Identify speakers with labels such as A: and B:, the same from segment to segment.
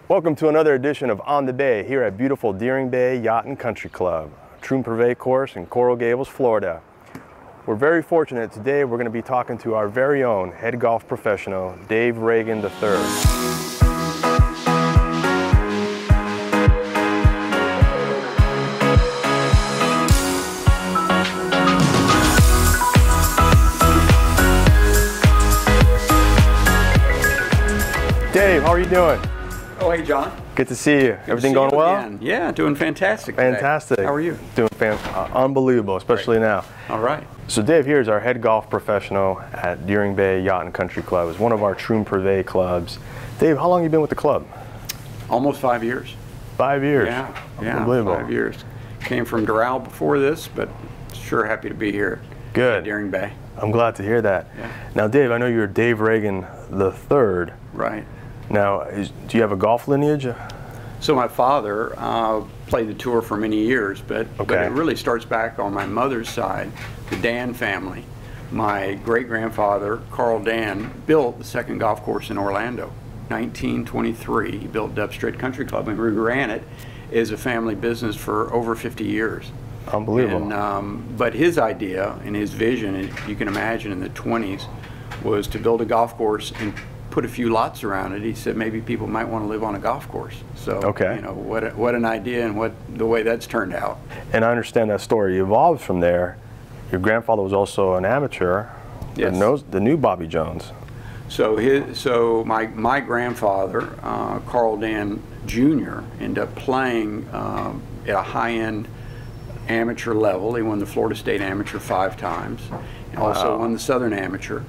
A: Welcome to another edition of On the Bay here at beautiful Deering Bay Yacht and Country Club, Troon Privé course in Coral Gables, Florida. We're very fortunate today. We're going to be talking to our very own head golf professional, Dave Ragan III. Dave, how are you doing?
B: Oh, hey, John.
A: Good to see you. Everything going well?
B: Again. Yeah, doing fantastic.
A: Fantastic.
B: Today. How are you?
A: Doing unbelievable, especially now.
B: All right.
A: So Dave here is our head golf professional at Deering Bay Yacht and Country Club. It's one of our Troon Privé clubs. Dave, how long have you been with the club?
B: Almost 5 years.
A: 5 years?
B: Yeah,
A: unbelievable.
B: 5 years. Came from Doral before this, but sure happy to be here.
A: Good.
B: At Deering Bay.
A: I'm glad to hear that.
B: Yeah.
A: Now, Dave, I know you're Dave Ragan III.
B: Right.
A: Now, do you have a golf lineage?
B: So my father played the tour for many years, but it really starts back on my mother's side, the Dan family. My great-grandfather, Carl Dan, built the second golf course in Orlando, 1923. He built Dub Strait Country Club, and we ran it as a family business for over 50 years.
A: Unbelievable.
B: And, but his idea and his vision, you can imagine in the 20s, was to build a golf course and put a few lots around it. He said maybe people might want to live on a golf course. So, you know, what an idea, and what the way that's turned out. And I understand that story evolved from there. Your grandfather was also an amateur.
A: Yes. The new Bobby Jones.
B: So my grandfather, Carl Dan Jr., ended up playing at a high-end amateur level. He won the Florida State Amateur 5 times. He also won the Southern Amateur.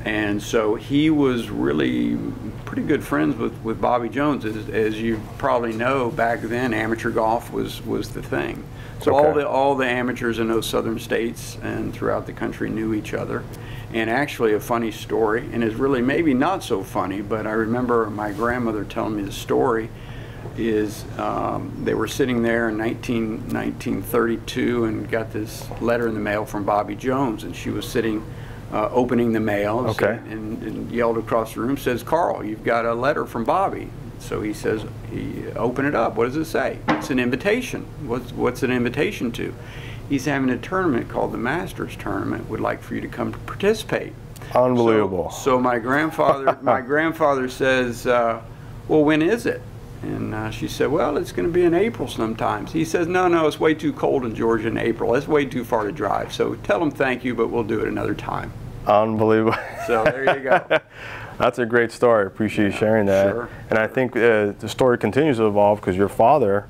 B: And so he was really pretty good friends with Bobby Jones. As you probably know, back then amateur golf was the thing. So all the amateurs in those southern states and throughout the country knew each other. And actually a funny story, and it's really maybe not so funny, but I remember my grandmother telling me the story, is they were sitting there in 1932 and got this letter in the mail from Bobby Jones, and she was sitting opening the mail and yelled across the room, says, "Carl, you've got a letter from Bobby." So he says, open it up. What does it say? It's an invitation. What's an invitation to? He's having a tournament called the Masters Tournament. Would like for you to come to participate.
A: Unbelievable.
B: So my grandfather says, well, when is it? And she said, well, it's going to be in April sometimes. He says, no, it's way too cold in Georgia in April. That's way too far to drive. So tell them thank you, but we'll do it another time.
A: Unbelievable.
B: So there you go.
A: That's a great story. I appreciate you sharing that.
B: Sure.
A: And I think the story continues to evolve because your father,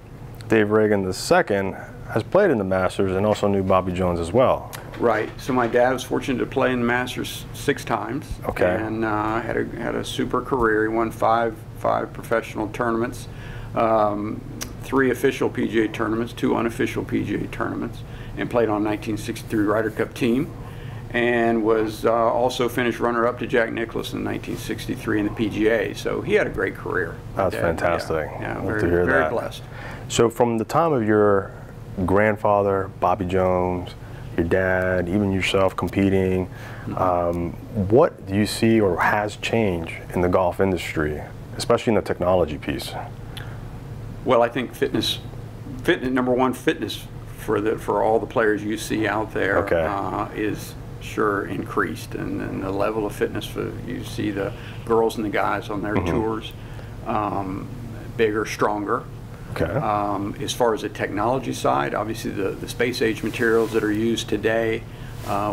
A: Dave Ragan II, has played in the Masters and also knew Bobby Jones as well.
B: Right. So my dad was fortunate to play in the Masters 6 times.
A: Okay.
B: And had a super career. He won five professional tournaments, 3 official PGA tournaments, 2 unofficial PGA tournaments, and played on 1963 Ryder Cup team, and was also finished runner-up to Jack Nicklaus in 1963 in the PGA. So he had a great career.
A: That's fantastic.
B: Yeah,
A: very
B: blessed.
A: So from the time of your grandfather, Bobby Jones, your dad, even yourself competing, what do you see or has changed in the golf industry, especially in the technology piece?
B: Well, I think fitness, number one, fitness for all the players you see out there is sure increased, and the level of fitness you see the girls and the guys on their tours, bigger, stronger. As far as the technology side, obviously the space age materials that are used today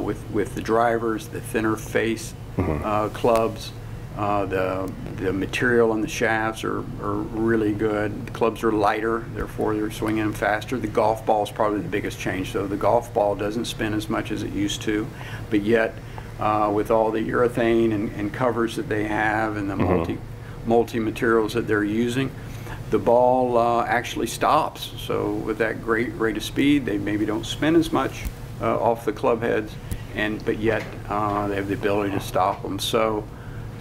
B: with the drivers, the thinner face clubs, the material on the shafts are really good. The clubs are lighter, therefore they're swinging them faster. The golf ball is probably the biggest change. So the golf ball doesn't spin as much as it used to, but yet with all the urethane and covers that they have and the multi materials that they're using, the ball actually stops. So with that great rate of speed, they maybe don't spin as much off the club heads, but yet they have the ability to stop them. So,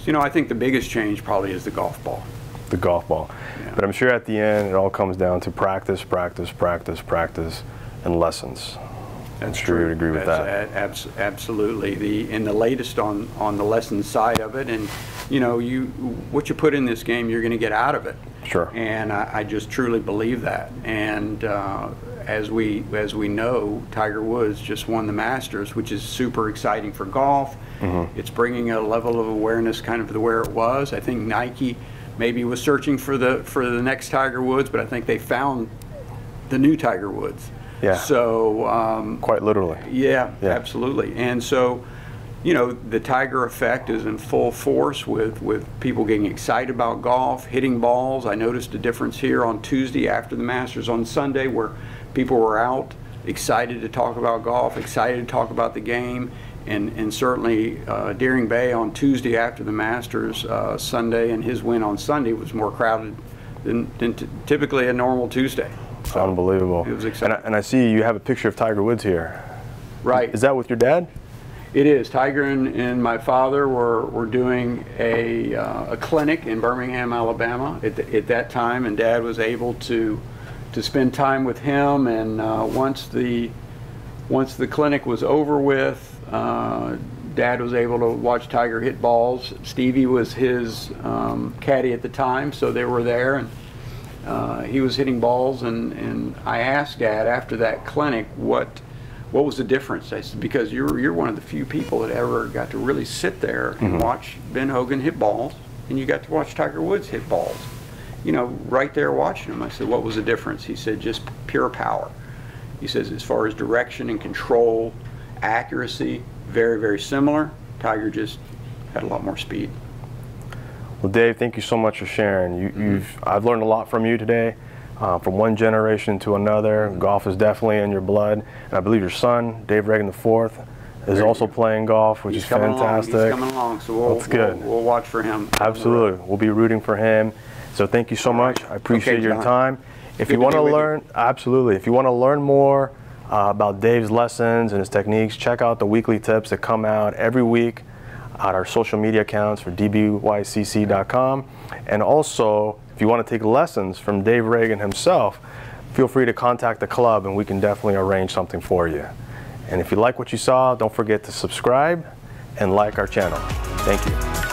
B: you know, I think the biggest change probably is the golf ball.
A: The golf ball. Yeah. But I'm sure at the end it all comes down to practice, practice, practice, practice, and lessons. I'm sure you would agree with that.
B: Absolutely. And the latest on the lesson side of it, and you know, what you put in this game, you're going to get out of it.
A: Sure.
B: And I just truly believe that. And as we know, Tiger Woods just won the Masters, which is super exciting for golf. It's bringing a level of awareness kind of to where it was. I think Nike maybe was searching for the next Tiger Woods, but I think they found the new Tiger Woods.
A: Yeah.
B: So
A: quite literally.
B: Yeah, absolutely. And so, you know, the Tiger effect is in full force with people getting excited about golf, hitting balls. I noticed a difference here on Tuesday after the Masters on Sunday, where people were out excited to talk about golf, excited to talk about the game. And certainly Deering Bay on Tuesday after the Masters Sunday, and his win on Sunday was more crowded than typically a normal Tuesday.
A: So unbelievable.
B: It was exciting.
A: And I see you have a picture of Tiger Woods here.
B: Right.
A: Is that with your dad?
B: It is. Tiger and my father were doing a clinic in Birmingham, Alabama at that time, and Dad was able to spend time with him. And once the clinic was over with, Dad was able to watch Tiger hit balls. Stevie was his caddy at the time, so they were there, and he was hitting balls. And I asked Dad after that clinic what was the difference. I said, because you're one of the few people that ever got to really sit there and watch Ben Hogan hit balls, and you got to watch Tiger Woods hit balls, you know, right there watching him. I said, what was the difference? He said, just pure power. He says, as far as direction and control, accuracy, very, very similar. Tiger just had a lot more speed.
A: Well, Dave, thank you so much for sharing. I've learned a lot from you today. From one generation to another, golf is definitely in your blood. And I believe your son, Dave Ragan III, is also playing golf, which is fantastic.
B: He's coming along, so
A: that's good.
B: We'll watch for him.
A: Absolutely. We'll be rooting for him. So thank you so much. I appreciate your time. If you want to learn, absolutely. If you want to learn more about Dave's lessons and his techniques, check out the weekly tips that come out every week at our social media accounts for dbycc.com. And also, if you want to take lessons from Dave Ragan himself, feel free to contact the club and we can definitely arrange something for you. And if you like what you saw, don't forget to subscribe and like our channel. Thank you.